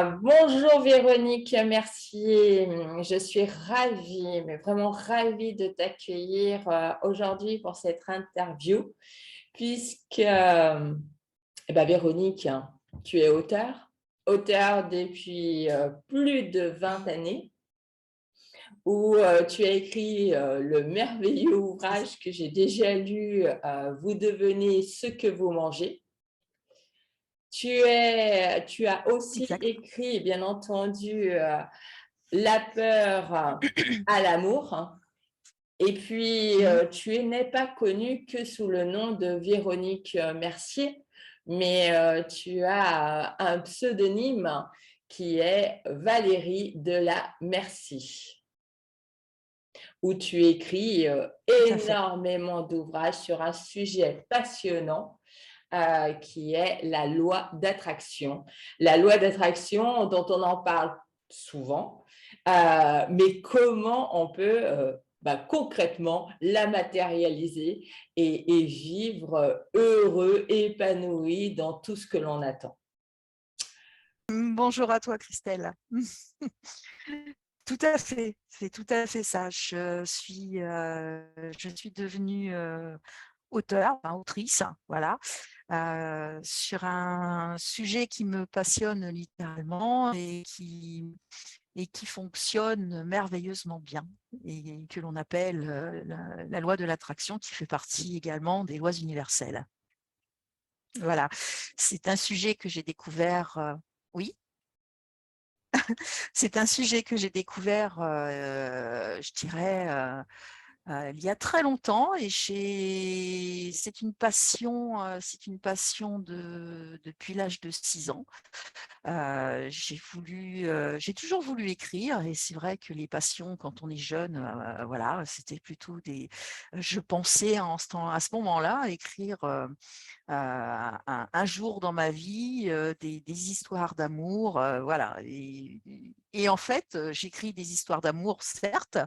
Bonjour Véronique, merci. Je suis ravie, mais vraiment ravie de t'accueillir aujourd'hui pour cette interview, puisque Véronique, tu es auteur depuis plus de 20 années, où tu as écrit le merveilleux ouvrage que j'ai déjà lu, Vous devenez ce que vous mangez. Tu as aussi Exact. écrit, bien entendu, La peur à l'amour. Et puis, Mmh. tu n'es pas connue que sous le nom de Véronique Mercier, mais tu as un pseudonyme qui est Valérie de la Merci, où tu écris Tout à fait. énormément d'ouvrages sur un sujet passionnant qui est la loi d'attraction. La loi d'attraction dont on en parle souvent, mais comment on peut concrètement la matérialiser et vivre heureux, épanoui dans tout ce que l'on attend. Bonjour à toi Christelle. Tout à fait, c'est tout à fait ça. Je suis devenue, auteure, enfin autrice, voilà, sur un sujet qui me passionne littéralement et qui fonctionne merveilleusement bien et que l'on appelle, la loi de l'attraction qui fait partie également des lois universelles. Voilà, c'est un sujet que j'ai découvert, oui? C'est un sujet que j'ai découvert, je dirais, il y a très longtemps et c'est une passion depuis l'âge de 6 ans. J'ai toujours voulu écrire et c'est vrai que les passions quand on est jeune, voilà, c'était plutôt des je pensais à ce moment-là écrire, un jour dans ma vie, des histoires d'amour, voilà et en fait, j'écris des histoires d'amour certes,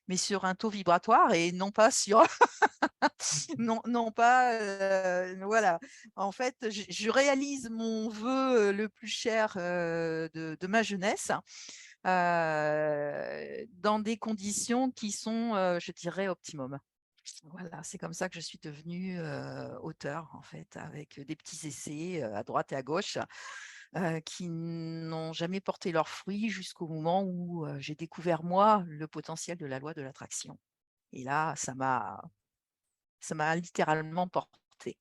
mais sur un taux vibratoire et non pas sur non pas, voilà. En fait, je réalise mon vœu, le plus cher, de ma jeunesse, dans des conditions qui sont, je dirais optimum. Voilà, c'est comme ça que je suis devenue, auteure en fait, avec des petits essais, à droite et à gauche, qui n'ont jamais porté leurs fruits jusqu'au moment où, j'ai découvert moi le potentiel de la loi de l'attraction et là, ça m'a littéralement portée.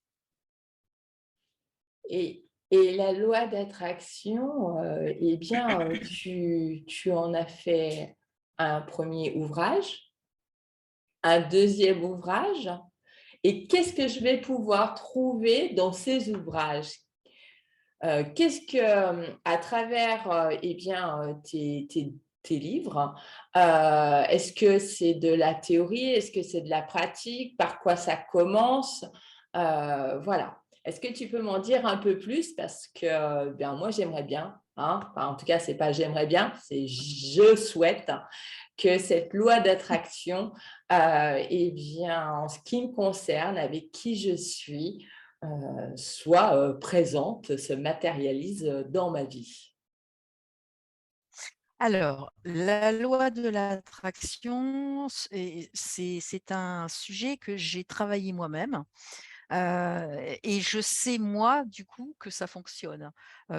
Et la loi d'attraction, tu en as fait un premier ouvrage, un deuxième ouvrage. Et qu'est-ce que je vais pouvoir trouver dans ces ouvrages? Qu'est-ce que, à travers, tes livres, est-ce que c'est de la théorie? Est-ce que c'est de la pratique? Par quoi ça commence? Voilà. Est-ce que tu peux m'en dire un peu plus? Parce que, bien, moi, j'aimerais bien, hein, enfin, en tout cas, c'est pas j'aimerais bien, c'est je souhaite que cette loi d'attraction, en ce qui me concerne, avec qui je suis, soit présente, se matérialise dans ma vie. Alors, la loi de l'attraction, c'est un sujet que j'ai travaillé moi-même. Et je sais moi du coup que ça fonctionne,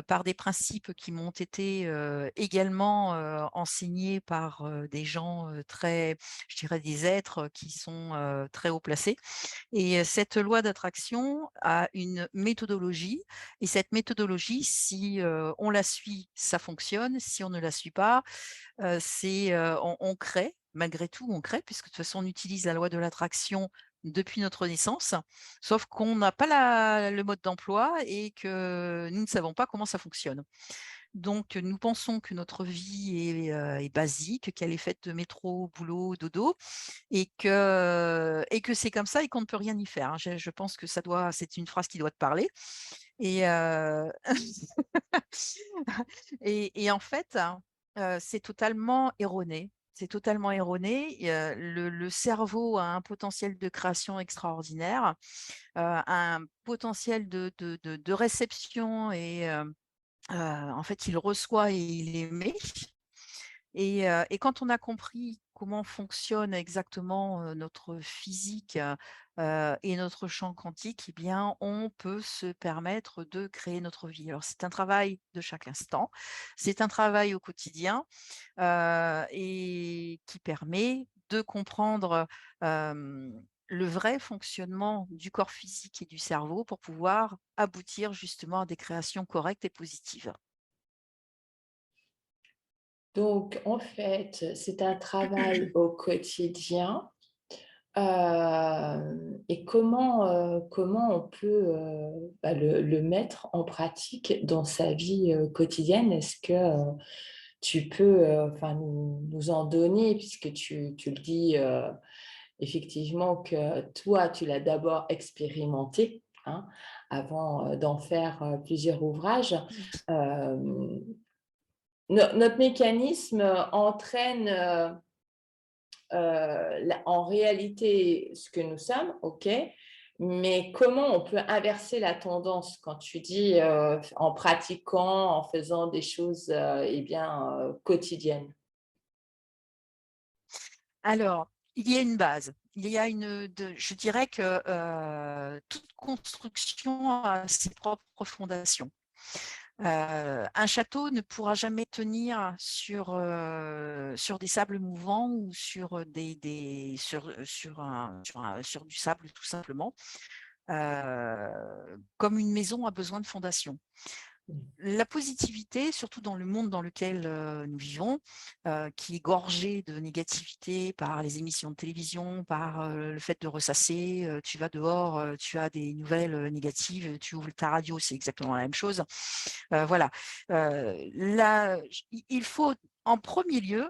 par des principes qui m'ont été, également, enseignés par, des gens, très je dirais des êtres qui sont, très haut placés et cette loi d'attraction a une méthodologie et cette méthodologie si, on la suit, ça fonctionne, si on ne la suit pas, on crée, malgré tout on crée puisque de toute façon on utilise la loi de l'attraction depuis notre naissance, sauf qu'on n'a pas le mode d'emploi et que nous ne savons pas comment ça fonctionne. Donc nous pensons que notre vie est basique, qu'elle est faite de métro, boulot, dodo et que c'est comme ça et qu'on ne peut rien y faire, hein. Je pense que c'est une phrase qui doit te parler et et en fait, c'est totalement erroné. C'est totalement erroné et le cerveau a un potentiel de création extraordinaire, un potentiel de réception En fait, il reçoit et il émet. Et quand on a compris comment fonctionne exactement, notre physique, et notre champ quantique, eh bien, on peut se permettre de créer notre vie. Alors c'est un travail de chaque instant, c'est un travail au quotidien, et qui permet de comprendre, le vrai fonctionnement du corps physique et du cerveau pour pouvoir aboutir justement à des créations correctes et positives. Donc, en fait, c'est un travail au quotidien. Et comment on peut, bah, le mettre en pratique dans sa vie, quotidienne? Est-ce que, tu peux, enfin nous en donner puisque tu le dis, effectivement que toi, tu l'as d'abord expérimenté, hein, avant, d'en faire, plusieurs ouvrages. Oui. Hem, notre mécanisme, entraîne, en réalité ce que nous sommes, OK, mais comment on peut inverser la tendance quand tu dis, en pratiquant, en faisant des choses, eh bien, quotidiennes? Alors, il y a une base. Il y a je dirais que, toute construction a ses propres fondations. Un château ne pourra jamais tenir sur des sables mouvants ou sur, sur du sable tout simplement, comme une maison a besoin de fondation. La positivité, surtout dans le monde dans lequel, nous vivons, qui est gorgé de négativité par les émissions de télévision, par, le fait de ressasser, tu vas dehors, tu as des nouvelles, négatives, tu ouvres ta radio, c'est exactement la même chose. Voilà, là, il faut en premier lieu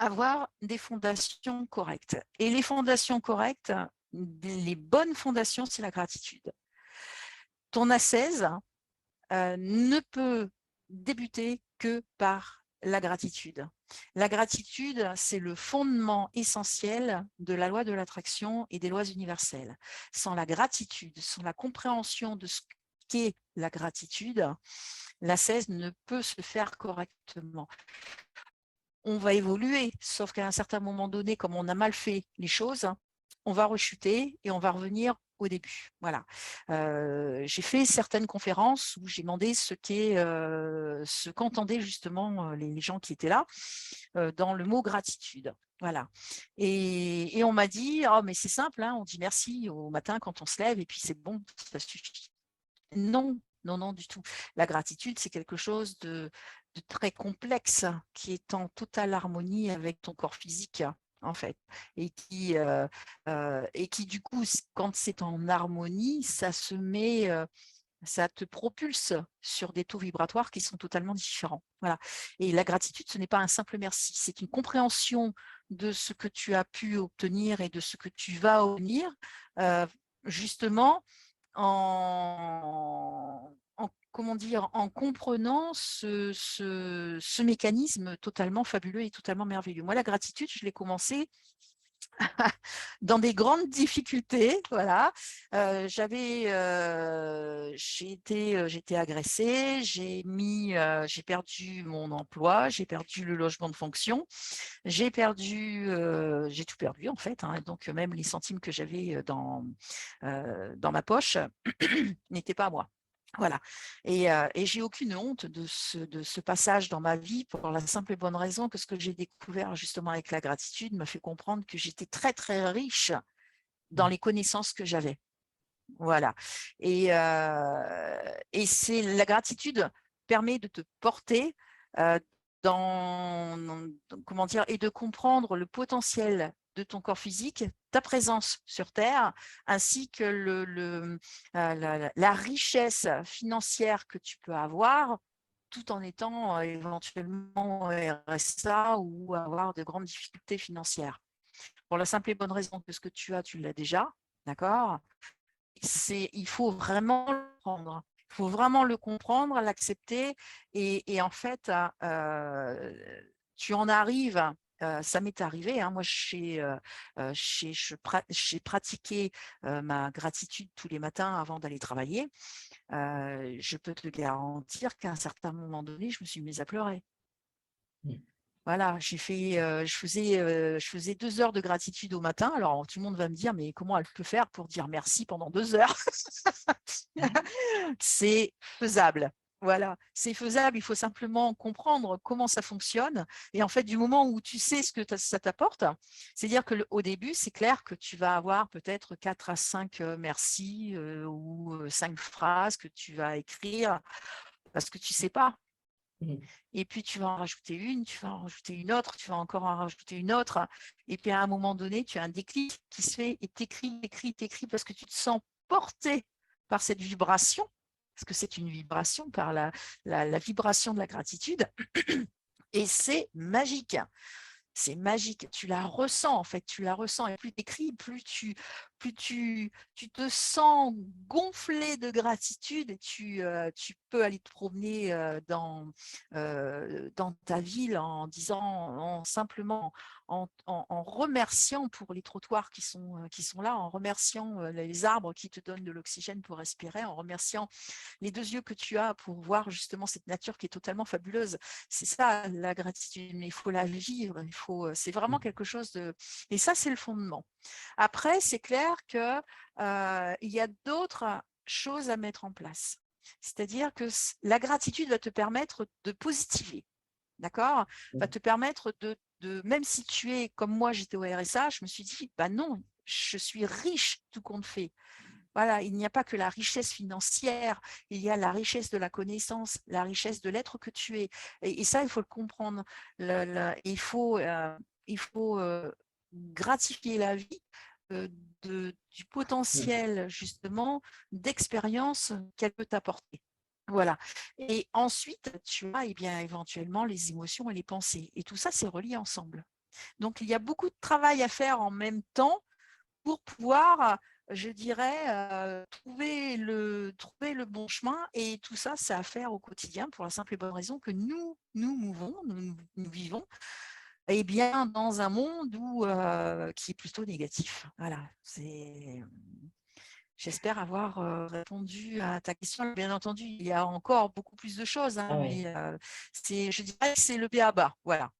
avoir des fondations correctes et les fondations correctes, les bonnes fondations, c'est la gratitude. Ton ascèse ne peut débuter que par la gratitude. La gratitude, c'est le fondement essentiel de la loi de l'attraction et des lois universelles. Sans la gratitude, sans la compréhension de ce qu'est la gratitude, l'ascèse ne peut se faire correctement. On va évoluer, sauf qu'à un certain moment donné, comme on a mal fait les choses, on va rechuter et on va revenir au début. Voilà. J'ai fait certaines conférences où j'ai demandé ce qu'entendaient justement les gens qui étaient là dans le mot gratitude. Voilà. Et on m'a dit, oh, mais c'est simple, hein, on dit merci au matin quand on se lève et puis c'est bon, ça suffit. Non, non, non, du tout. La gratitude, c'est quelque chose de très complexe qui est en totale harmonie avec ton corps physique, en fait. Et qui du coup, quand c'est en harmonie, ça te propulse sur des taux vibratoires qui sont totalement différents. Voilà. Et la gratitude, ce n'est pas un simple merci, c'est une compréhension de ce que tu as pu obtenir et de ce que tu vas obtenir, euh, justement comment dire, en comprenant ce mécanisme totalement fabuleux et totalement merveilleux. Moi, la gratitude, je l'ai commencé dans des grandes difficultés, voilà. J'étais agressée, j'ai perdu mon emploi, j'ai perdu le logement de fonction, j'ai tout perdu en fait, hein, donc même les centimes que j'avais dans ma poche n'étaient pas à moi. Voilà. Et j'ai aucune honte de ce passage dans ma vie pour la simple et bonne raison que ce que j'ai découvert justement avec la gratitude m'a fait comprendre que j'étais très, très riche dans les connaissances que j'avais. Voilà. Et c'est la gratitude permet de te porter comment dire, et de comprendre le potentiel de ton corps physique, ta présence sur Terre, ainsi que la richesse financière que tu peux avoir, tout en étant éventuellement RSA ou avoir de grandes difficultés financières. Pour la simple et bonne raison que ce que tu l'as déjà, d'accord? Il faut vraiment le prendre. Il faut vraiment le comprendre, l'accepter et en fait, tu en arrives Ça m'est arrivé, hein. Moi, j'ai pratiqué ma gratitude tous les matins avant d'aller travailler. Je peux te garantir qu'à un certain moment donné, je me suis mise à pleurer. Mmh. Voilà, je faisais 2 heures de gratitude au matin. Alors, tout le monde va me dire: «Mais comment elle peut faire pour dire merci pendant 2 heures?» C'est faisable. Voilà, c'est faisable. Il faut simplement comprendre comment ça fonctionne et en fait, du moment où tu sais ce que ça t'apporte, c'est-à-dire que au début, c'est clair que tu vas avoir peut-être 4 à 5 merci, ou 5 phrases que tu vas écrire parce que tu sais pas. Mmh. Et puis tu vas en rajouter une, tu vas en rajouter une autre, tu vas encore en rajouter une autre. Et puis à un moment donné, tu as un déclic qui se fait et t'écris parce que tu te sens porté par cette vibration, parce que c'est une vibration, par la vibration de la gratitude. Et c'est magique. C'est magique. Tu la ressens, en fait, tu la ressens. Et plus tu écris, tu te sens gonflé de gratitude et tu peux aller te promener dans ta ville en disant, simplement en remerciant pour les trottoirs qui sont là, en remerciant les arbres qui te donnent de l'oxygène pour respirer, en remerciant les 2 yeux que tu as pour voir justement cette nature qui est totalement fabuleuse. C'est ça la gratitude, mais il faut la vivre, c'est vraiment quelque chose de et ça, c'est le fondement. Après, c'est clair que, il y a d'autres choses à mettre en place. C'est-à-dire que la gratitude va te permettre de positiver, d'accord? Va te permettre de même si tu es comme moi, j'étais au RSA, je me suis dit: «Bah non, je suis riche tout compte fait». Voilà, il n'y a pas que la richesse financière, il y a la richesse de la connaissance, la richesse de l'être que tu es. Et ça, il faut le comprendre. Il faut gratifier la vie euh, du Mmh. potentiel, justement, d'expérience qu'elle peut t'apporter. Voilà. Et ensuite, tu as eh bien, éventuellement les émotions et les pensées. Et tout ça, c'est relié ensemble. Donc, il y a beaucoup de travail à faire en même temps pour pouvoir, je dirais, trouver le bon chemin et tout ça, c'est à faire au quotidien pour la simple et bonne raison que nous mouvons, nous vivons, eh bien, dans un monde qui est plutôt négatif. Voilà, j'espère avoir répondu à ta question. Bien entendu, il y a encore beaucoup plus de choses, hein, Ah ouais. mais je dirais que c'est le b.a.-ba. Voilà.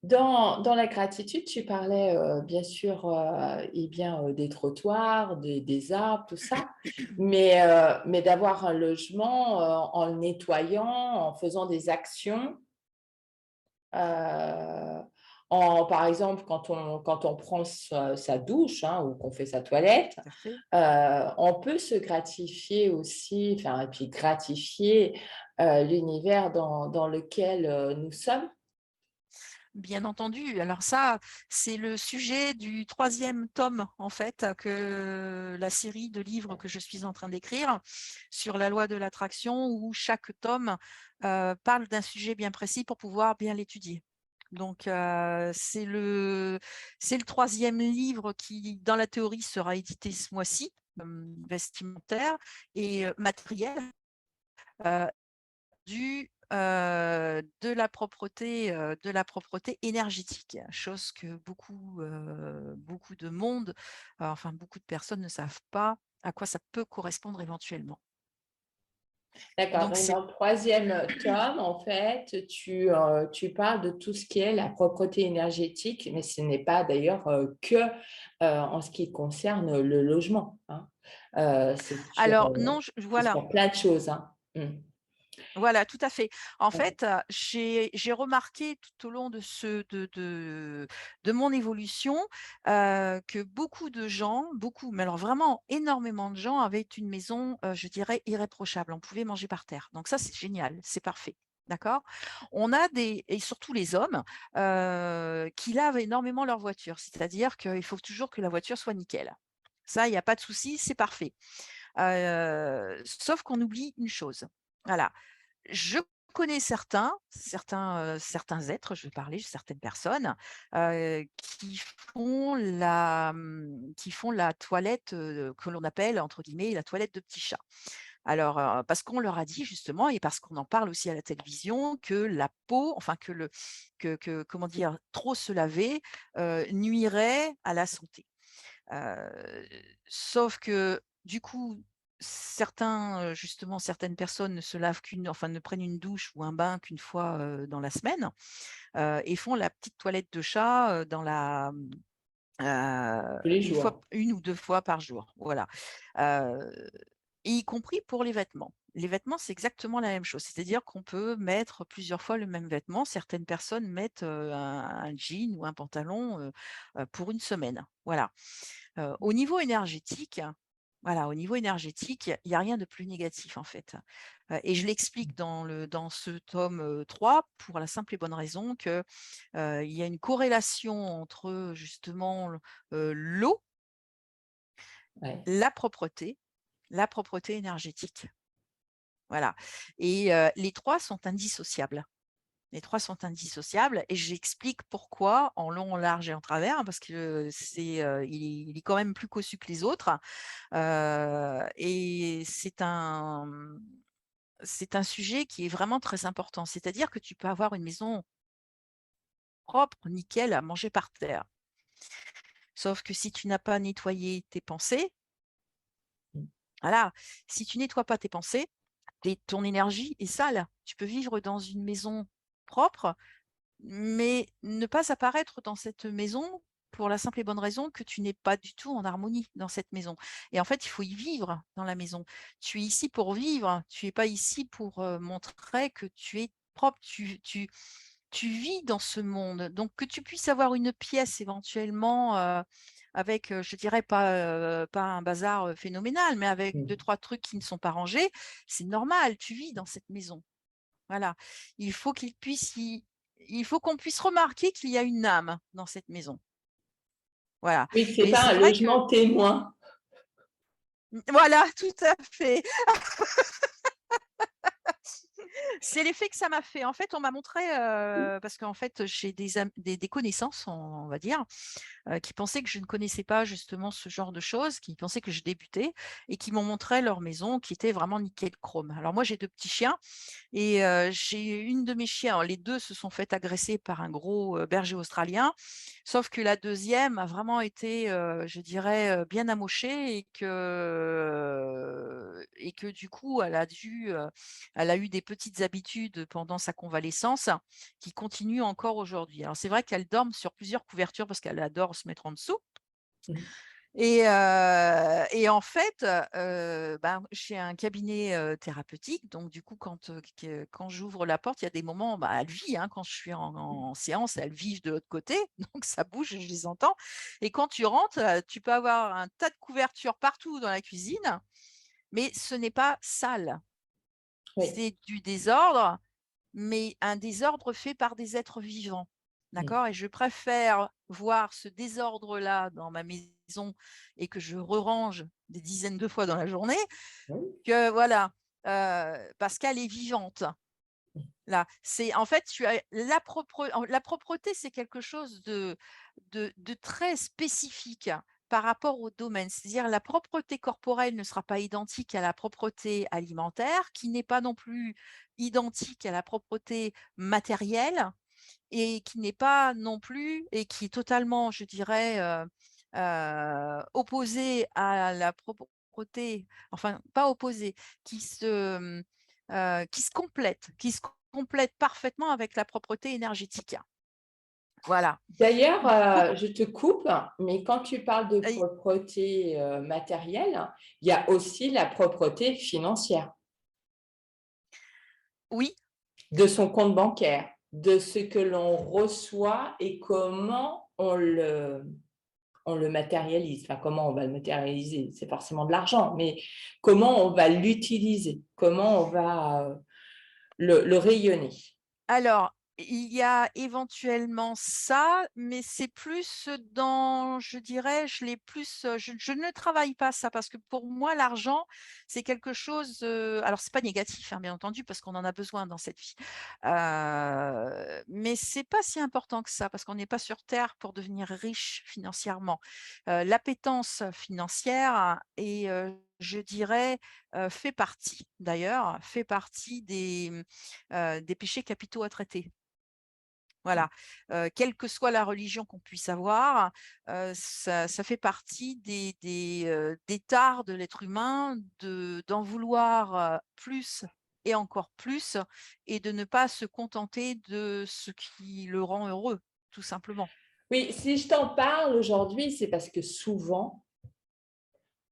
Dans la gratitude, tu parlais, bien sûr, eh bien, des trottoirs, des arbres, tout ça, mais d'avoir un logement, en le nettoyant, en faisant des actions, par exemple, quand on prend sa douche, hein, ou qu'on fait sa toilette, Tout à fait. on peut se gratifier aussi, enfin, et puis gratifier, l'univers dans lequel, nous sommes. Bien entendu. Alors ça, c'est le sujet du 3e tome, en fait, que la série de livres que je suis en train d'écrire sur la loi de l'attraction, où chaque tome parle d'un sujet bien précis pour pouvoir bien l'étudier. Donc, c'est le 3e livre qui, dans la théorie, sera édité ce mois-ci, vestimentaire et matériel. euh, de la propreté énergétique, chose que beaucoup de monde, enfin beaucoup de personnes ne savent pas à quoi ça peut correspondre éventuellement. D'accord, Donc donc c'est dans le troisième tome, en fait, tu parles de tout ce qui est la propreté énergétique, mais ce n'est pas d'ailleurs, que, en ce qui concerne le logement, hein. alors non, C'est voilà. sur plein de choses, hein. Mmh. Voilà, tout à fait. En Ouais. fait, j'ai remarqué tout au long de mon évolution, que beaucoup de gens, beaucoup, mais alors vraiment énormément de gens avaient une maison, je dirais irréprochable. On pouvait manger par terre. Donc ça, c'est génial, c'est parfait. D'accord? On a et surtout les hommes, qui lavent énormément leur voiture. C'est-à-dire qu'il faut toujours que la voiture soit nickel. Ça, il n'y a pas de souci, c'est parfait. Sauf qu'on oublie une chose. Voilà. Je connais certains êtres, je vais parler, certaines personnes, qui font la toilette, que l'on appelle, entre guillemets, «la toilette de petit chat». Alors, parce qu'on leur a dit justement et parce qu'on en parle aussi à la télévision que la peau, enfin que comment dire? Trop se laver, nuirait à la santé. Heu, Sauf que du coup, justement certaines personnes ne se lavent ne prennent une douche ou un bain qu'une fois, dans la semaine, et font la petite toilette de chat, tous les une fois jours. 1 ou 2 fois par jour, voilà. Heu, y compris pour les vêtements. Les vêtements, c'est exactement la même chose. C'est-à-dire qu'on peut mettre plusieurs fois le même vêtement. Certaines personnes mettent, un jean ou un pantalon, pour une semaine, voilà. Au niveau énergétique, voilà, au niveau énergétique, il y a rien de plus négatif, en fait, et je l'explique dans ce tome, 3 pour la simple et bonne raison que, il y a une corrélation entre, justement, l'eau, Ouais. la propreté énergétique. Voilà, et les 3 sont indissociables. Les 3 sont indissociables et j'explique pourquoi en long, en large et en travers, parce que il est quand même plus cossu que les autres, et c'est un sujet qui est vraiment très important. C'est-à-dire que tu peux avoir une maison propre, nickel, à manger par terre. Sauf que si tu n'as pas nettoyé tes pensées, Mmh. voilà, si tu nettoies pas tes pensées, ton énergie est sale. Tu peux vivre dans une maison propre, mais ne pas apparaître dans cette maison pour la simple et bonne raison que tu n'es pas du tout en harmonie dans cette maison. Et en fait, il faut y vivre dans la maison. Tu es ici pour vivre, tu es pas ici pour, montrer que tu es propre. Tu vis dans ce monde. Donc que tu puisses avoir une pièce éventuellement, avec, je dirais pas un bazar, phénoménal, mais avec deux Mmh. trois trucs qui ne sont pas rangés, c'est normal, tu vis dans cette maison. Voilà. Il faut qu'il puisse y il faut qu'on puisse remarquer qu'il y a une âme dans cette maison. Voilà, Oui, que c'est et pas c'est un vrai que logement témoin. voilà, tout à fait. C'est l'effet que ça m'a fait. En fait, on m'a montré, parce qu'en fait, j'ai des connaissances, on va dire, qui pensaient que je ne connaissais pas justement ce genre de choses, qui pensaient que je débutais et qui m'ont montré leur maison qui était vraiment nickel chrome. Alors moi, j'ai 2 petits chiens et j'ai une de mes chiens, alors les 2 se sont fait agresser par un gros, berger australien, sauf que la deuxième a vraiment été, je dirais, bien amochée et que du coup, elle a eu des petites habitudes pendant sa convalescence qui continuent encore aujourd'hui. Alors c'est vrai qu'elle dorment sur plusieurs couvertures parce qu'elle adore se mettre en dessous Mmh. et en fait, ben, j'ai un cabinet, thérapeutique donc du coup quand j'ouvre la porte, il y a des moments, bah, elle vit, hein, quand je suis en séance, elles vivent de l'autre côté, donc ça bouge, je les entends et quand tu rentres, tu peux avoir un tas de couvertures partout dans la cuisine, mais ce n'est pas sale. Oui. C'est du désordre, mais un désordre fait par des êtres vivants. Mmh. D'accord? Et je préfère voir ce désordre-là dans ma maison et que je re-range des dizaines de fois dans la journée Oui. que voilà, parce qu'elle est vivante. Là, c'est en fait, tu as la propreté, c'est quelque chose de très spécifique par rapport au domaine. C'est-à-dire la propreté corporelle ne sera pas identique à la propreté alimentaire, qui n'est pas non plus identique à la propreté matérielle et qui n'est pas non plus et qui est totalement, je dirais, opposée à la propreté, enfin pas opposée, qui se complète parfaitement avec la propreté énergétique. Voilà. D'ailleurs, Pour je te coupe, mais quand tu parles de et propreté, matérielle, il y a aussi la propreté financière, oui, de son compte bancaire, de ce que l'on reçoit et comment on le matérialise. Enfin, comment on va le matérialiser? C'est forcément de l'argent, mais comment on va l'utiliser? Comment on va, le rayonner? alors, il y a éventuellement ça, mais c'est plus dans je dirais, je l'ai plus, je ne travaille pas ça parce que pour moi l'argent, c'est quelque chose, alors c'est pas négatif, hein, bien entendu, parce qu'on en a besoin dans cette vie. Mais c'est pas si important que ça parce qu'on n'est pas sur terre pour devenir riche financièrement. L'appétence financière est, je dirais, fait partie d'ailleurs, fait partie des péchés capitaux à traiter. Voilà, quelle que soit la religion qu'on puisse avoir, ça fait partie des tares de l'être humain d'en vouloir, plus et encore plus et de ne pas se contenter de ce qui le rend heureux, tout simplement. Oui, si je t'en parle aujourd'hui, c'est parce que souvent,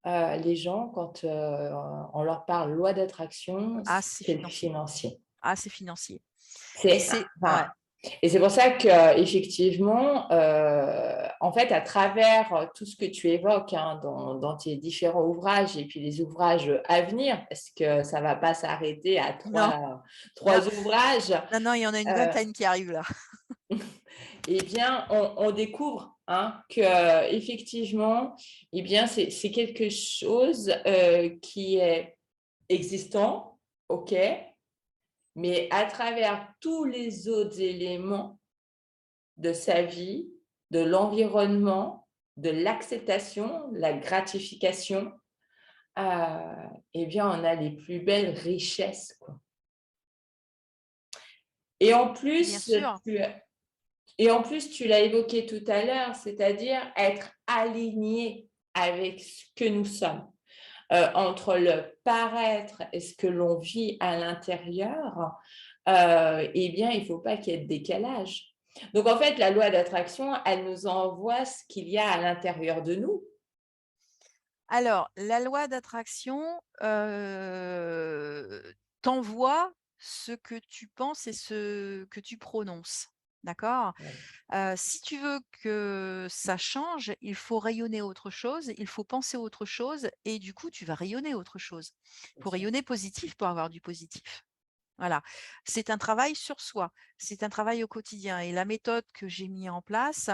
les gens, quand, on leur parle loi d'attraction, Ah, c'est c'est le financier. financier. Ah, c'est financier et C'est c'est enfin ouais, et c'est pour ça qu'effectivement, en fait, à travers tout ce que tu évoques, hein, dans tes différents ouvrages et puis les ouvrages à venir, parce que ça ne va pas s'arrêter à non, non, 3 ouvrages, non, non, il y en a une heu vingtaine qui arrivent là. eh bien, on découvre, hein, qu'effectivement, eh bien, c'est quelque chose, qui est existant, OK, mais à travers tous les autres éléments de sa vie, de l'environnement, de l'acceptation, la gratification, eh bien, on a les plus belles richesses, quoi. Et en Bien plus, sûr, tu et en plus, tu l'as évoqué tout à l'heure, c'est-à-dire être aligné avec ce que nous sommes. Entre le paraître et ce que l'on vit à l'intérieur, eh bien, il ne faut pas qu'il y ait de décalage. Donc, en fait, la loi d'attraction, elle nous envoie ce qu'il y a à l'intérieur de nous. alors, la loi d'attraction, t'envoie ce que tu penses et ce que tu prononces, d'accord? Oui, Si tu veux que ça change, il faut rayonner autre chose, il faut penser autre chose et du coup, tu vas rayonner autre chose. Il c'est faut ça. rayonner positif pour avoir du positif. Voilà. C'est un travail sur soi, c'est un travail au quotidien et la méthode que j'ai mis en place,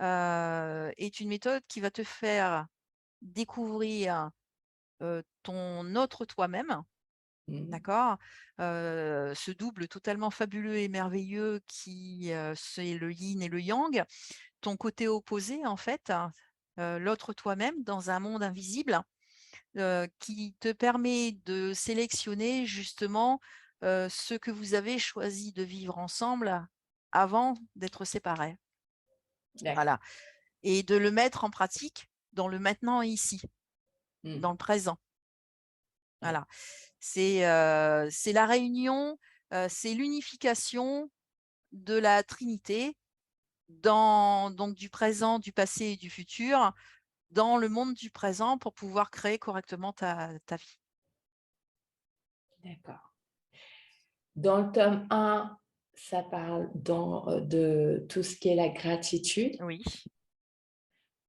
est une méthode qui va te faire découvrir ton autre toi-même, Mmh. d'accord? Ce double totalement fabuleux et merveilleux qui, c'est le yin et le yang, ton côté opposé en fait, hein, l'autre toi-même dans un monde invisible, qui te permet de sélectionner justement, ce que vous avez choisi de vivre ensemble avant d'être séparés. D'accord. Voilà et de le mettre en pratique dans le maintenant et ici, Mmh. dans le présent. Ouais. Voilà. C'est la réunion, c'est l'unification de la Trinité dans donc du présent, du passé et du futur, dans le monde du présent pour pouvoir créer correctement ta vie. D'accord. Dans le tome 1, ça parle de tout ce qui est la gratitude. Oui.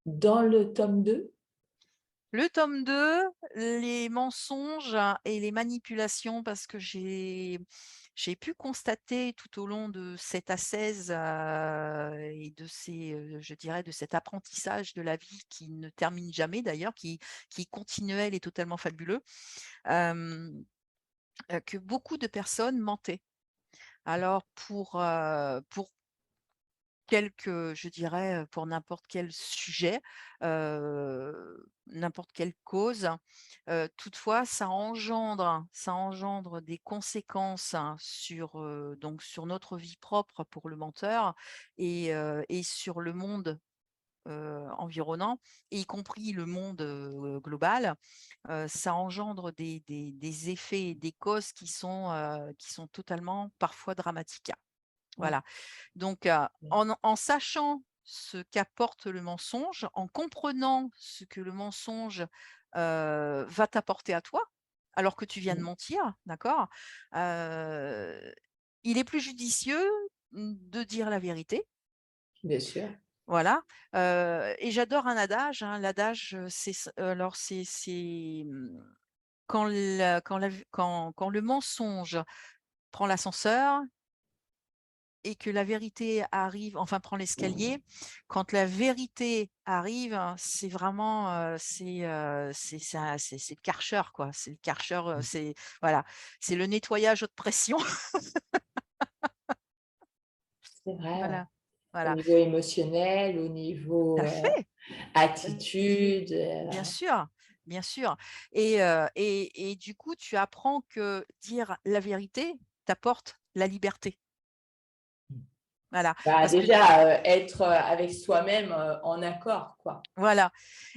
Dans le tome 2. Le tome 2, les mensonges et les manipulations parce que j'ai pu constater tout au long de cette ascèse, et de ces, je dirais de cet apprentissage de la vie qui ne termine jamais d'ailleurs, qui est continuel et totalement fabuleux, hem, que beaucoup de personnes mentaient. Alors pour je dirais, pour n'importe quel sujet, n'importe quelle cause. Toutefois, ça engendre des conséquences, hein, sur, donc sur notre vie propre pour le menteur et sur le monde, environnant, et y compris le monde, global. Ça engendre des effets et des causes qui sont totalement parfois dramatiques. Ouais. Voilà. Donc, Ouais. en sachant ce qu'apporte le mensonge, en comprenant ce que le mensonge, va t'apporter à toi, alors que tu viens de Mmh. mentir, d'accord? Heu, il est plus judicieux, de dire la vérité, Bien sûr. voilà, et j'adore un adage, hein. L'adage, alors quand le mensonge prend l'ascenseur et que la vérité arrive, enfin prend l'escalier, quand la vérité arrive, hein, c'est vraiment, c'est ça, c'est le Karcher quoi, c'est le Karcher, c'est voilà, c'est le nettoyage haute pression. C'est vrai, ouais. Voilà, Au voilà. niveau émotionnel, au Tout niveau, à fait, heu, attitude, bien sûr. bien sûr. Et du coup, tu apprends que dire la vérité t'apporte la liberté. Voilà, Bah, parce que déjà, être avec soi-même en accord, quoi. voilà.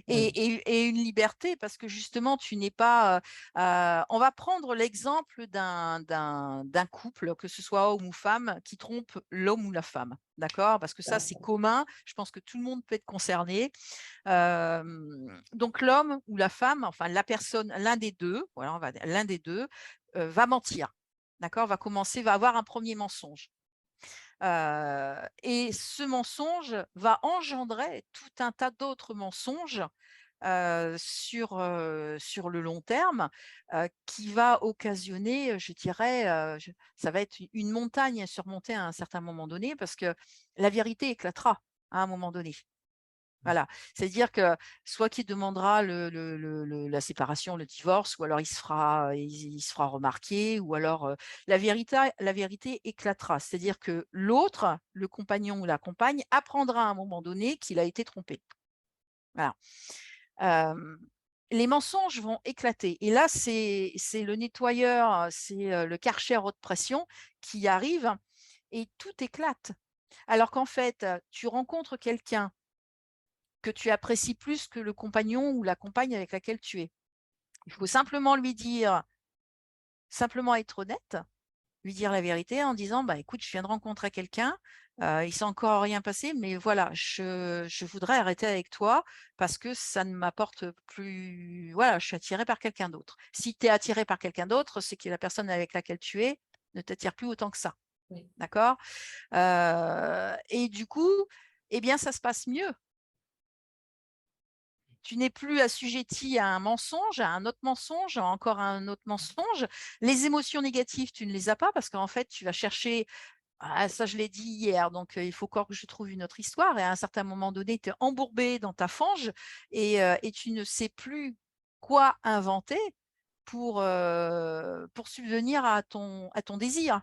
Mm. Et une liberté parce que justement tu n'es pas, on va prendre l'exemple d'un couple, que ce soit homme ou femme, qui trompe l'homme ou la femme, d'accord? Parce que ça, c'est commun, je pense que tout le monde peut être concerné. Donc l'homme ou la femme, enfin la personne, l'un des 2, voilà, on va dire l'un des 2, va mentir, d'accord? Va avoir un premier mensonge. Et ce mensonge va engendrer tout un tas d'autres mensonges, sur le long terme, qui va occasionner, je dirais, ça va être une montagne à surmonter à un certain moment donné parce que la vérité éclatera à un moment donné. Voilà, c'est-à-dire que soit qu'il demandera la séparation, le divorce, ou alors il se fera remarquer, ou alors, la vérité éclatera. C'est-à-dire que l'autre, le compagnon ou la compagne, apprendra à un moment donné qu'il a été trompé. Voilà. Hem, les mensonges vont éclater et là, c'est le nettoyeur, c'est, le Karcher haute pression qui arrive et tout éclate. Alors qu'en fait, tu rencontres quelqu'un que tu apprécies plus que le compagnon ou la compagne avec laquelle tu es. Il faut simplement lui dire, simplement être honnête, lui dire la vérité en disant: «Bah, écoute, je viens de rencontrer quelqu'un, il s'est encore rien passé, mais voilà, je voudrais arrêter avec toi parce que ça ne m'apporte plus, voilà, je suis attirée par quelqu'un d'autre». Si tu es attiré par quelqu'un d'autre, c'est que la personne avec laquelle tu es ne t'attire plus autant que ça, Oui. d'accord? Et du coup, eh bien, ça se passe mieux. Tu n'es plus assujetti à un mensonge, à un autre mensonge, encore un autre mensonge. Les émotions négatives, tu ne les as pas parce qu'en fait, tu vas chercher, ah ça je l'ai dit hier, donc il faut encore que je trouve une autre histoire et à un certain moment donné, tu es embourbé dans ta fange et tu ne sais plus quoi inventer pour subvenir à ton désir.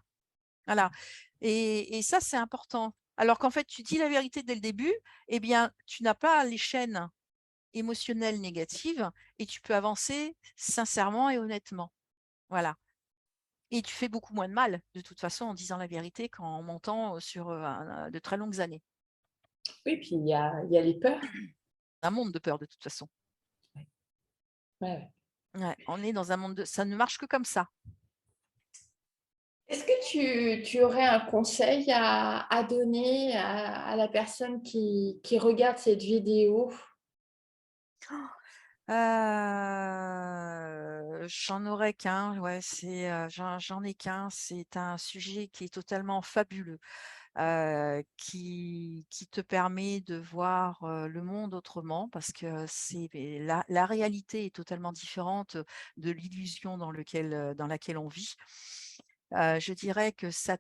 Voilà, et ça, c'est important. Alors qu'en fait, tu dis la vérité dès le début, eh bien, tu n'as pas les chaînes émotionnelle négative et tu peux avancer sincèrement et honnêtement. Voilà, et tu fais beaucoup moins de mal, de toute façon, en disant la vérité qu'en mentant, sur, de très longues années. Oui, puis il y a les peurs. Un monde de peur de toute façon. Ouais, ouais. Ouais, on est dans un monde de ça ne marche que comme ça. Est-ce que tu aurais un conseil à donner à la personne qui regarde cette vidéo? J'en aurais qu'un, ouais, j'en ai qu'un, c'est un sujet qui est totalement fabuleux. Qui te permet de voir, le monde autrement parce que la réalité est totalement différente de l'illusion dans laquelle on vit. Je dirais que ça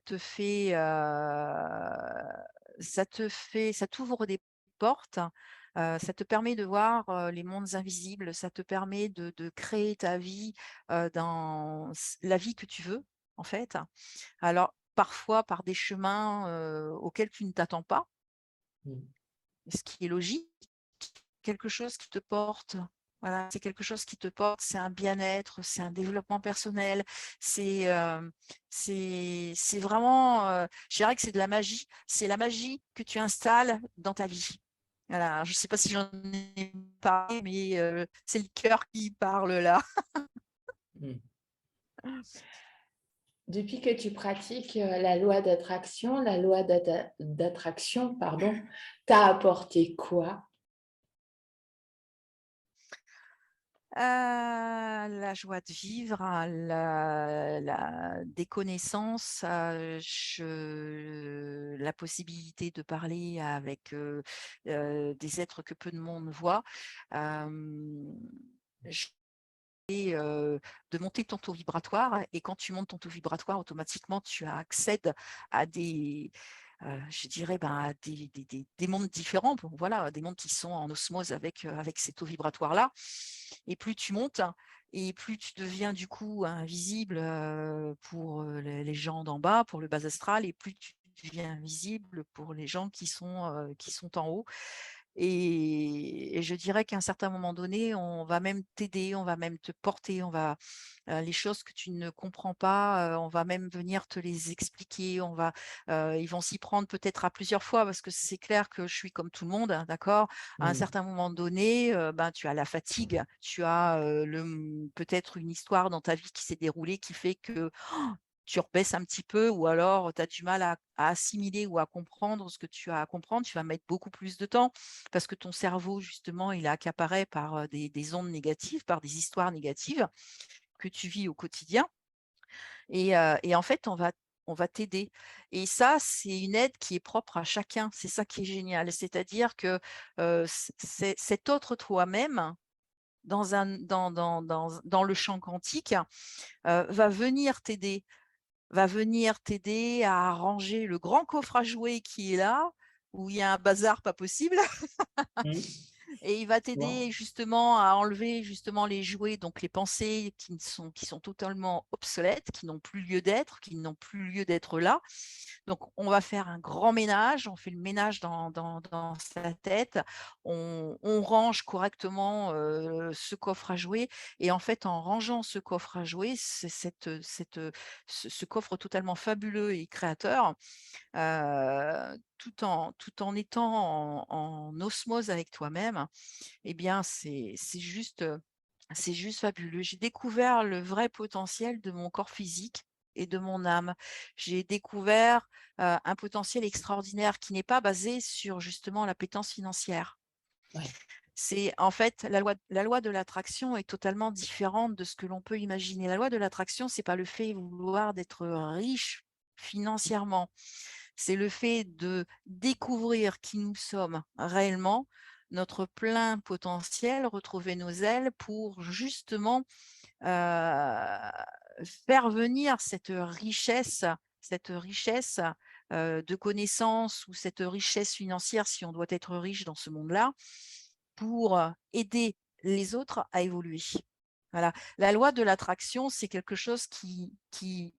t'ouvre des portes, ça te permet de voir, les mondes invisibles, ça te permet de créer ta vie, dans la vie que tu veux, en fait. Alors, parfois par des chemins, auxquels tu ne t'attends pas, Mmh. ce qui est logique, quelque chose qui te porte. Voilà, c'est quelque chose qui te porte, c'est un bien-être, c'est un développement personnel, c'est, c'est vraiment, je dirais que c'est de la magie. C'est la magie que tu installes dans ta vie. Voilà, je ne sais pas si j'en ai parlé, mais, c'est le cœur qui parle là. Mmh. Depuis que tu pratiques, la loi d'attraction, pardon, t'a apporté quoi? La joie de vivre, des connaissances, la possibilité de parler avec, des êtres que peu de monde voit. Hem, j de monter ton taux vibratoire et quand tu montes ton taux vibratoire, automatiquement, tu accèdes à des, je dirais, ben, à des mondes différents. Bon, voilà, des mondes qui sont en osmose avec ces taux vibratoires-là et plus tu montes et plus tu deviens du coup invisible, pour, les gens d'en bas, pour le bas astral et plus tu deviens visible pour les gens qui sont en haut et je dirais qu'à un certain moment donné, on va même t'aider, on va même te porter, les choses que tu ne comprends pas, on va même venir te les expliquer, ils vont s'y prendre peut-être à plusieurs fois parce que c'est clair que je suis comme tout le monde, hein, d'accord? À un Mmh. certain moment donné, ben, tu as la fatigue, tu as, peut-être une histoire dans ta vie qui s'est déroulée qui fait que tu rebaisses un petit peu ou alors tu as du mal à assimiler ou à comprendre ce que tu as à comprendre. Tu vas mettre beaucoup plus de temps parce que ton cerveau, justement, il est accaparé par des ondes négatives, par des histoires négatives que tu vis au quotidien. Et en fait, on va t'aider. Et ça, c'est une aide qui est propre à chacun. C'est ça qui est génial. C'est-à-dire que cet autre toi-même, dans le champ quantique, va venir t'aider à ranger le grand coffre à jouets qui est là, où il y a un bazar pas possible. Mmh. Et il va Wow. t'aider justement à enlever justement les jouets, donc les pensées qui sont totalement obsolètes, qui n'ont plus lieu d'être, qui n'ont plus lieu d'être là. Donc, on va faire un grand ménage, on fait le ménage dans sa tête, on range correctement ce coffre à jouets. Et en fait, en rangeant ce coffre à jouets, ce coffre totalement fabuleux et créateur, tout en étant en osmose avec toi-même, eh bien, c'est juste fabuleux. J'ai découvert le vrai potentiel de mon corps physique et de mon âme. J'ai découvert, un potentiel extraordinaire qui n'est pas basé sur justement l'appétence financière. Ouais. C'est en fait la loi de l'attraction est totalement différente de ce que l'on peut imaginer. La loi de l'attraction, c'est pas le fait de vouloir d'être riche financièrement. C'est le fait de découvrir qui nous sommes réellement, notre plein potentiel, retrouver nos ailes pour justement, heu, faire venir cette richesse, de connaissances ou cette richesse financière, si on doit être riche dans ce monde-là, pour, aider les autres à évoluer. Voilà. La loi de l'attraction, c'est quelque chose qui,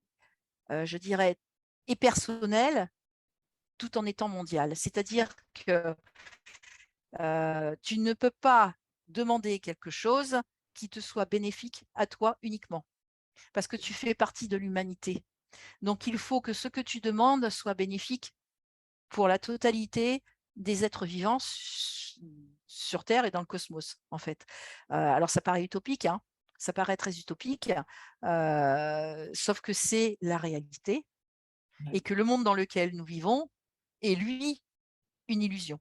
je dirais, est personnel tout en étant mondial. C'est-à-dire que, tu ne peux pas demander quelque chose qui te soit bénéfique à toi uniquement, parce que tu fais partie de l'humanité. Donc il faut que ce que tu demandes soit bénéfique pour la totalité des êtres vivants sur terre et dans le cosmos, en fait. Alors ça paraît utopique, hein, ça paraît très utopique, sauf que c'est la réalité Ouais. et que le monde dans lequel nous vivons est, lui, une illusion.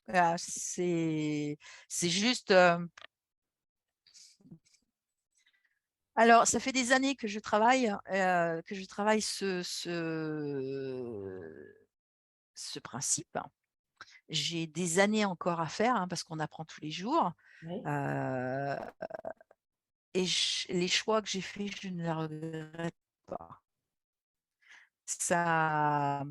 Voilà, c'est juste, alors ça fait des années que je travaille ce principe. J'ai des années encore à faire, hein, parce qu'on apprend tous les jours, Ouais. heu et les choix que j'ai faits, je ne les regrette pas. Ça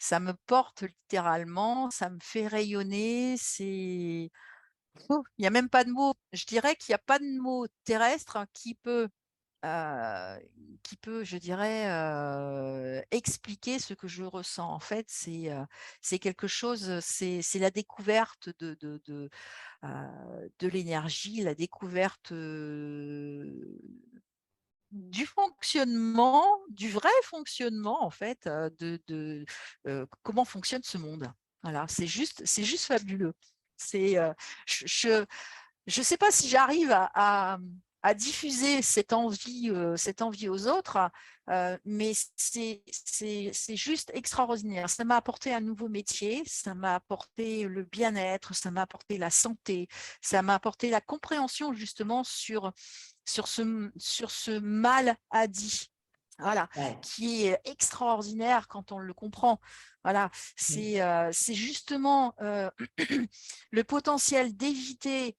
ça me porte littéralement, ça me fait rayonner, il y a même pas de mots. Je dirais qu'il y a pas de mot terrestre heu, qui peut, je dirais, expliquer ce que je ressens. En fait, c'est quelque chose, c'est la découverte de l'énergie, la découverte, du vrai fonctionnement en fait, comment fonctionne ce monde. Voilà, c'est juste fabuleux. C'est, je je sais pas si j'arrive à diffuser cette envie aux autres, mais c'est juste extraordinaire. Ça m'a apporté un nouveau métier, ça m'a apporté le bien-être, ça m'a apporté la santé, ça m'a apporté la compréhension justement sur ce mal-dit. Voilà, Ouais. qui est extraordinaire quand on le comprend. Voilà, Mmh. c'est justement, le potentiel d'éviter,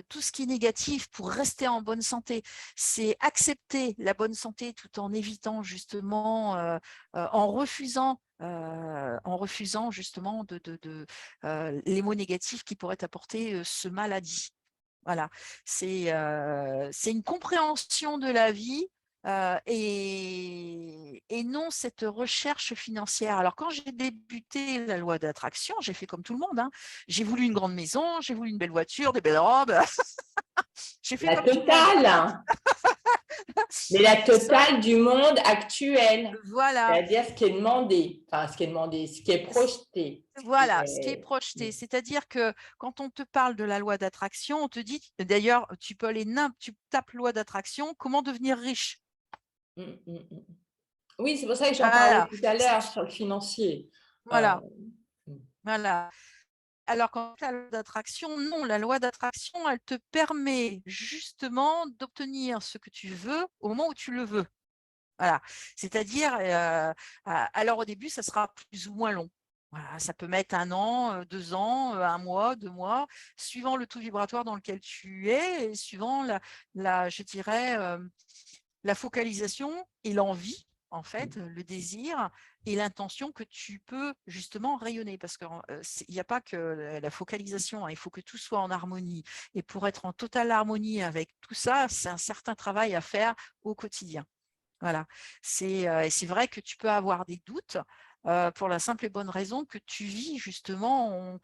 tout ce qui est négatif pour rester en bonne santé. C'est accepter la bonne santé tout en évitant justement, en refusant justement les mots négatifs qui pourraient apporter, ce maladie. Voilà, c'est une compréhension de la vie, et non cette recherche financière. Alors, quand j'ai débuté la loi d'attraction, j'ai fait comme tout le monde, hein. J'ai voulu une grande maison, j'ai voulu une belle voiture, des belles robes. J'ai fait La comme tout le monde. totale, mais la Sauf, totale du monde actuel, voilà, c'est-à-dire ce qui est demandé, enfin ce qui est demandé, ce qui est projeté, ce qui voilà, ce qui est est… projeté. C'est-à-dire que quand on te parle de la loi d'attraction, on te dit, d'ailleurs, tu peux aller, tu tapes loi d'attraction, comment devenir riche. Mm, mm, mm. Oui, c'est pour ça que j'en parlais Voilà, tout à l'heure sur le financier. Euh, voilà, voilà. Alors qu'en fait, la loi d'attraction, non, la loi d'attraction, elle te permet justement d'obtenir ce que tu veux au moment où tu le veux. Voilà, c'est-à-dire, alors au début, ça sera plus ou moins long. Voilà, ça peut mettre 1 an, 2 ans, 1 mois, 2 mois, suivant le taux vibratoire dans lequel tu es et suivant je dirais, la focalisation et l'envie, en fait, le désir et l'intention que tu peux justement rayonner. Parce qu'il n'y a pas que la focalisation, hein, il faut que tout soit en harmonie. Et pour être en totale harmonie avec tout ça, c'est un certain travail à faire au quotidien. Voilà, c'est vrai que tu peux avoir des doutes pour la simple et bonne raison que tu vis justement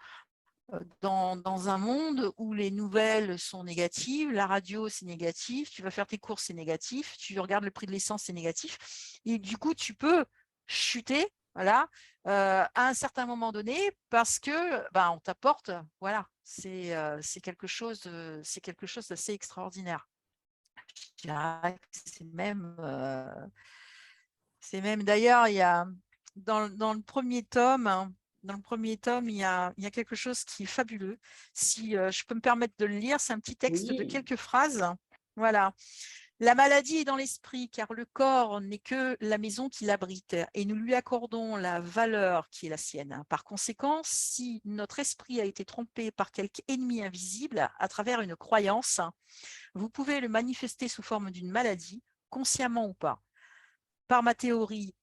dans un monde où les nouvelles sont négatives, la radio c'est négatif, tu vas faire tes courses c'est négatif, tu regardes le prix de l'essence c'est négatif, et du coup tu peux chuter, voilà, à un certain moment donné parce que on t'apporte, voilà, c'est quelque chose d'assez extraordinaire. Je dirais que c'est même d'ailleurs, il y a dans le premier tome, hein, il y a quelque chose qui est fabuleux. Si je peux me permettre de le lire, c'est un petit texte de oui, quelques phrases. Voilà. La maladie est dans l'esprit, car le corps n'est que la maison qui l'abrite, et nous lui accordons la valeur qui est la sienne. Par conséquent, si notre esprit a été trompé par quelque ennemi invisible à travers une croyance, vous pouvez le manifester sous forme d'une maladie, consciemment ou pas. Par ma théorie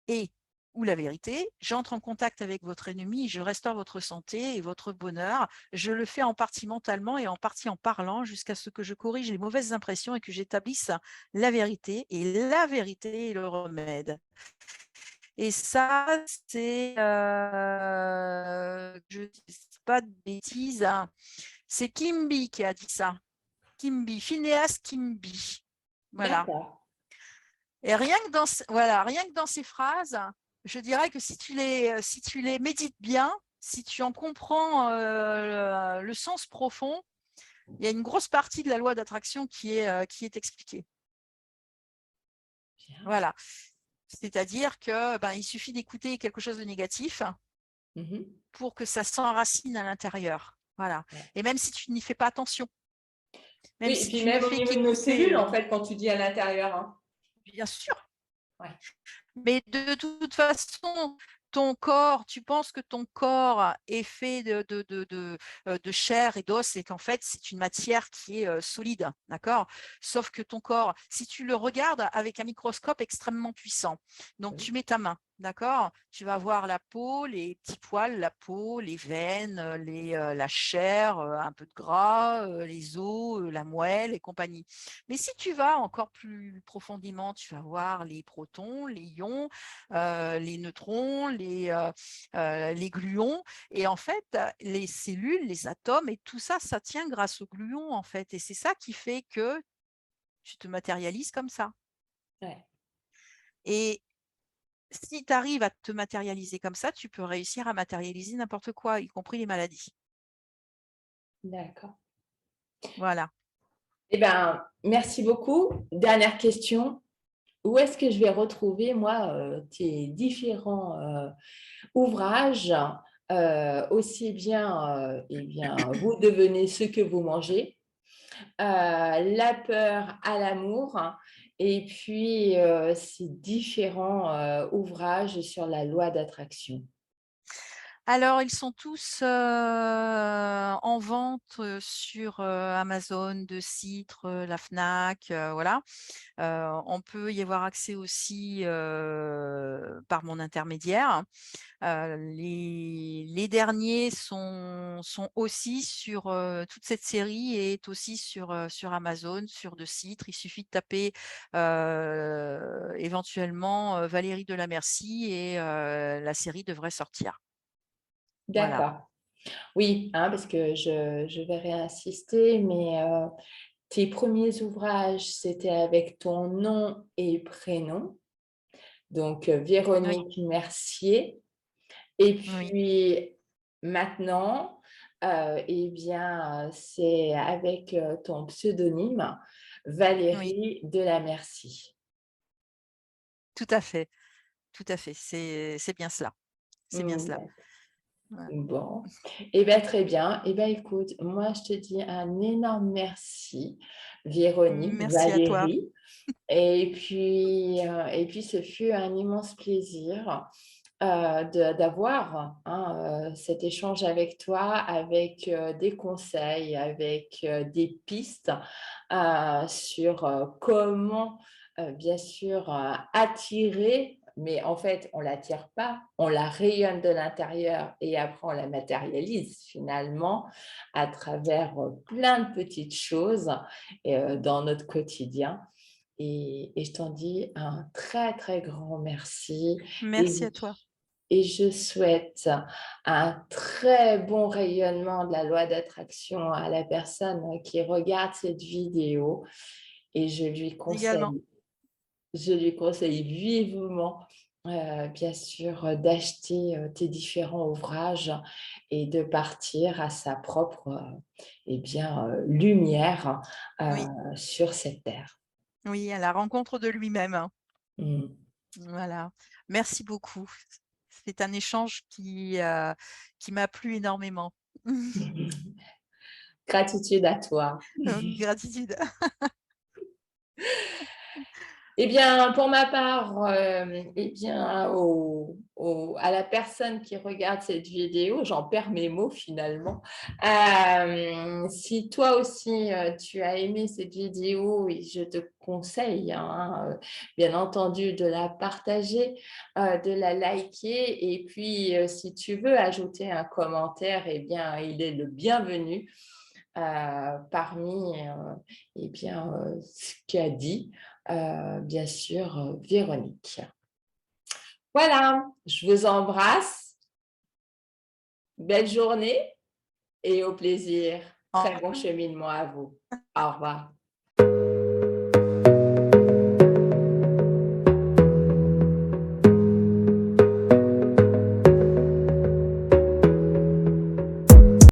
et ou la vérité, j'entre en contact avec votre ennemi, je restaure votre santé et votre bonheur. Je le fais en partie mentalement et en partie en parlant jusqu'à ce que je corrige les mauvaises impressions et que j'établisse la vérité. Et la vérité est le remède. Et ça, c'est, je ne dis pas de bêtises, hein. C'est Kimby qui a dit ça. Kimby, Phineas Kimby. Voilà. d'accord. Et rien que dans ces phrases, je dirais que si tu les médites bien, si tu en comprends le sens profond, il y a une grosse partie de la loi d'attraction qui est expliquée. Bien. Voilà. C'est-à-dire que il suffit d'écouter quelque chose de négatif Mhm. pour que ça s'enracine à l'intérieur. Voilà. Ouais. Et même si tu n'y fais pas attention, Oui, même et si puis tu ne même au fais niveau de nos cellules, qu'écouter, en fait, quand tu dis à l'intérieur, hein. bien sûr. Ouais. Mais de toute façon, ton corps, tu penses que ton corps est fait de chair et d'os et qu'en fait, c'est une matière qui est solide, d'accord? Sauf que ton corps, si tu le regardes avec un microscope extrêmement puissant, donc tu Oui. mets ta main, d'accord? Tu vas voir la peau, les petits poils, la peau, les veines, la chair, un peu de gras, les os, la moelle et compagnie. Mais si tu vas encore plus profondément, tu vas voir les protons, les ions, les neutrons, les gluons. Et en fait, les cellules, les atomes et tout ça, ça tient grâce aux gluons en fait. Et c'est ça qui fait que tu te matérialises comme ça. Ouais. Et si tu arrives à te matérialiser comme ça, tu peux réussir à matérialiser n'importe quoi, y compris les maladies. D'accord. Voilà. Eh bien, merci beaucoup. Dernière question. Où est-ce que je vais retrouver, moi, tes différents ouvrages, aussi bien, eh bien, vous devenez ce que vous mangez, la peur à l'amour, et puis ces différents ouvrages sur la loi d'attraction. Alors, ils sont tous, en vente, sur, Amazon, De Citre, la Fnac, voilà. On peut y avoir accès aussi, par mon intermédiaire. Les derniers sont aussi sur, toute cette série est aussi sur Amazon, sur De Citre. Il suffit de taper, éventuellement, Valérie Delamersie et la série devrait sortir. Voilà. D'accord. Oui, hein, parce que je vais réinsister, mais tes premiers ouvrages, c'était avec ton nom et prénom, donc Oui, Véronique Mercier. Et oui, puis maintenant, eh bien, c'est avec, ton pseudonyme oui, Valérie Delamersie. tout à fait, tout à fait. C'est bien cela. C'est bien cela. Mmh. Ouais. Bon, et bien, très bien. Et bien, écoute, moi, je te dis un énorme merci, Véronique, Merci à toi. Valérie. Et puis ce fut un immense plaisir, d'avoir, hein, cet échange avec toi, avec, des conseils, avec, des pistes, sur, comment, bien sûr, attirer, mais en fait, on l'attire pas, on la rayonne de l'intérieur et après on la matérialise finalement à travers, plein de petites choses, dans notre quotidien. Et je t'en dis un très, très grand merci Merci et à toi. et je souhaite un très bon rayonnement de la loi d'attraction à la personne qui regarde cette vidéo et Également. je lui conseille vivement, bien sûr, d'acheter, tes différents ouvrages et de partir à sa propre, eh bien, lumière, Oui, sur cette terre. oui, à la rencontre de lui-même, hein. Mmh. Voilà. Merci beaucoup. C'est un échange qui m'a plu énormément. Gratitude à toi. Gratitude. Eh bien, pour ma part, eh bien, à la personne qui regarde cette vidéo, j'en perds mes mots finalement. Si toi aussi, tu as aimé cette vidéo, et je te conseille, hein, bien entendu, de la partager, de la liker. Et puis, si tu veux ajouter un commentaire, eh bien, il est le bienvenu parmi eh bien, ce qu'a dit, bien sûr, Véronique. Voilà, je vous embrasse. Belle journée et au plaisir. Au Très bon revoir. cheminement à vous. Au revoir.